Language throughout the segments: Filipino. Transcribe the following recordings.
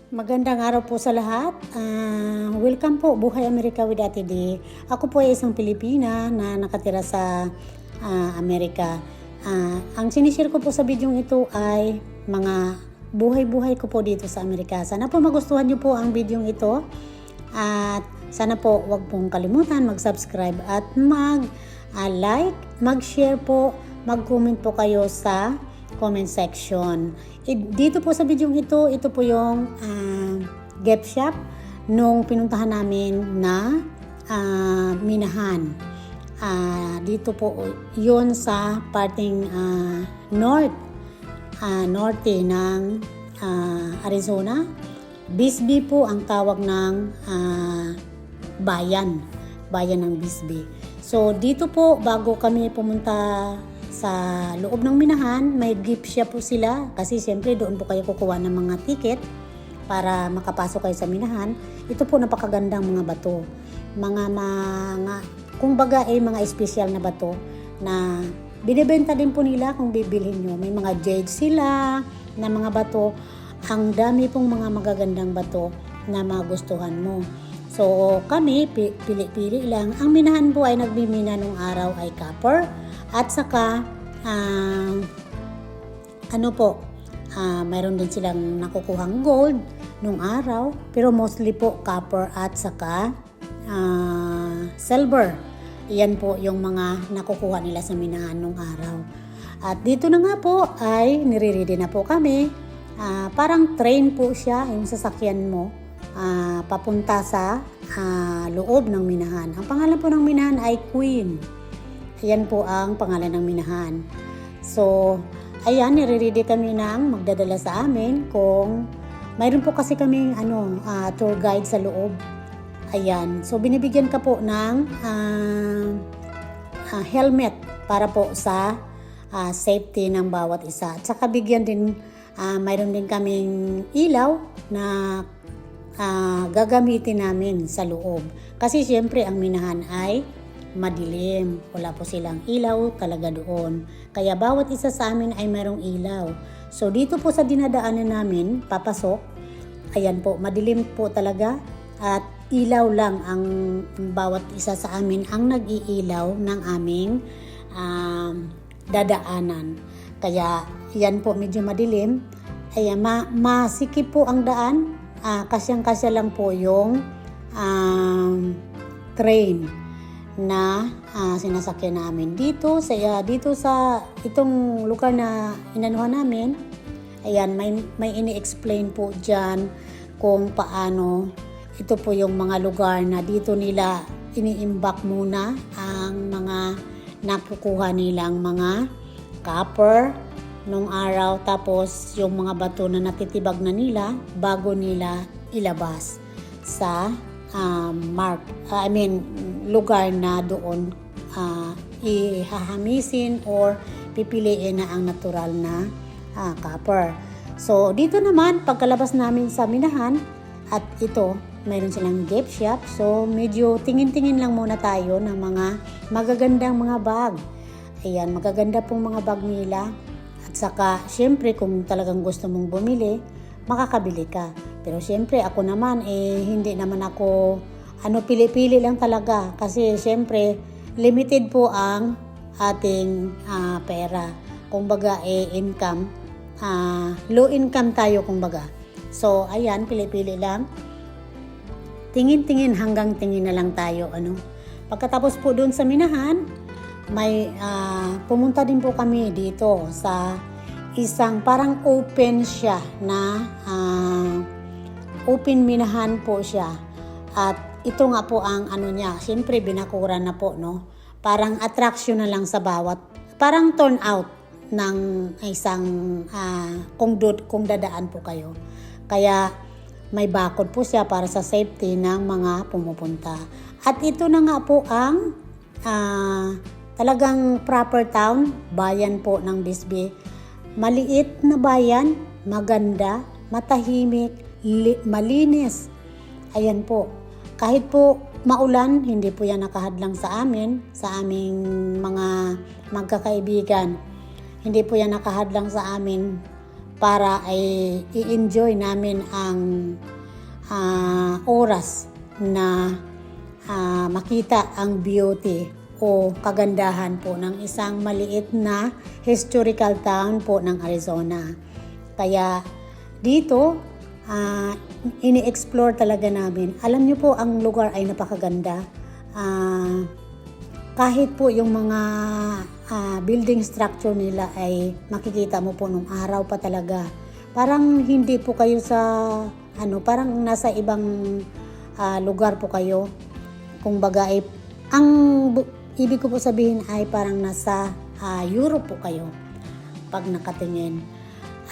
Magandang araw po sa lahat. Welcome po, Buhay Amerika with Ate D. Ako po ay isang Pilipina na nakatira sa Amerika. Ang sinishare ko po sa video ito ay mga buhay-buhay ko po dito sa Amerika. Sana po magustuhan niyo po ang video ito. At sana po wag pong kalimutan mag-subscribe at mag-like, mag-share po, mag-comment po kayo sa comment section. Dito po sa video ito po yung gift shop nung pinuntahan namin na minahan. Dito po yun sa parting norte ng Arizona. Bisbee po ang tawag ng bayan ng Bisbee. So dito po bago kami pumunta sa loob ng minahan, may gift shop po sila kasi siyempre doon po kayo kukuha ng mga ticket para makapasok kayo sa minahan. Ito po napakagandang mga bato. Kumbaga mga espesyal na bato na binibenta din po nila kung bibilhin nyo. May mga jade sila na mga bato. Ang dami pong mga magagandang bato na magustuhan mo. So kami, pili-pili lang. Ang minahan po ay nagbimina nung araw ay copper. At saka, mayroon din silang nakukuhang gold nung araw. Pero mostly po copper at saka silver. Iyan po yung mga nakukuha nila sa minahan nung araw. At dito na nga po ay nire-ready na po kami. Parang train po siya, yung sasakyan mo. Papunta sa loob ng minahan. Ang pangalan po ng minahan ay Queen. Ayan po ang pangalan ng minahan. So, ayan, nire-ready kami ng magdadala sa amin kung mayroon po kasi kaming tour guide sa loob. Ayan. So, binibigyan ka po ng helmet para po sa safety ng bawat isa. At saka bigyan din, mayroon din kaming ilaw na gagamitin namin sa loob. Kasi syempre ang minahan ay madilim. Wala po silang ilaw talaga doon. Kaya bawat isa sa amin ay mayroong ilaw. So dito po sa dinadaanan namin, papasok, ayan po, madilim po talaga at ilaw lang ang bawat isa sa amin ang nag-iilaw ng aming dadaanan. Kaya yan po medyo madilim. Ayan, masikip po ang daan. Kasyang-kasya lang po yung train na sinasakyan namin dito sa itong lugar na inanuhan namin. Ayan, may ini-explain po diyan kung paano ito po yung mga lugar na dito nila ini-imbak muna ang mga nakukuha nilang mga copper nung araw, tapos yung mga bato na natitibag na nila bago nila ilabas sa lugar na doon ihahamisin or pipiliin na ang natural na copper. So dito naman pagkalabas namin sa minahan at ito mayroon silang gift shop, so medyo tingin-tingin lang muna tayo ng mga magagandang mga bag. Ayan, magaganda pong mga bag nila. At saka syempre kung talagang gusto mong bumili, makakabili ka. Pero syempre ako naman hindi naman ako pili-pili lang talaga kasi syempre limited po ang ating pera. Kumbaga income, low income tayo kumbaga. So ayan, pili-pili lang. Tingin-tingin hanggang tingin na lang tayo Pagkatapos po doon sa minahan, may pumunta din po kami dito sa isang parang open siya na open minahan po siya. At ito nga po ang niya, siyempre binakuran na po, no? Parang attraction na lang sa bawat, parang turn out ng isang kung dadaan po kayo. Kaya may bakod po siya para sa safety ng mga pumupunta. At ito na nga po ang talagang proper town, bayan po ng Bisbee. Maliit na bayan, maganda, matahimik, malinis. Ayan po. Kahit po maulan, hindi po yan nakahadlang sa aming mga magkakaibigan. Hindi po yan nakahadlang sa amin para ay i-enjoy namin ang oras na makita ang beauty o kagandahan po ng isang maliit na historical town po ng Arizona. Kaya dito, ini-explore talaga namin. Alam niyo po, ang lugar ay napakaganda. Kahit po yung mga building structure nila ay makikita mo po nung araw pa talaga. Parang hindi po kayo sa, parang nasa ibang lugar po kayo. Kung baga ay, ibig ko po sabihin ay parang nasa Europe po kayo pag nakatingin.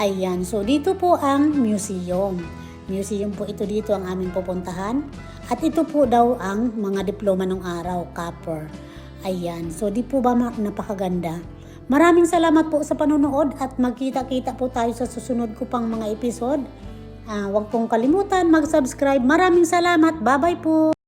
Ayan, so dito po ang museum. Museum po ito, dito ang aming pupuntahan. At ito po daw ang mga diploma ng araw, copper. Ayan, so di po ba napakaganda? Maraming salamat po sa panonood at magkita-kita po tayo sa susunod ko pang mga episode. Huwag pong kalimutan mag-subscribe. Maraming salamat. Bye-bye po.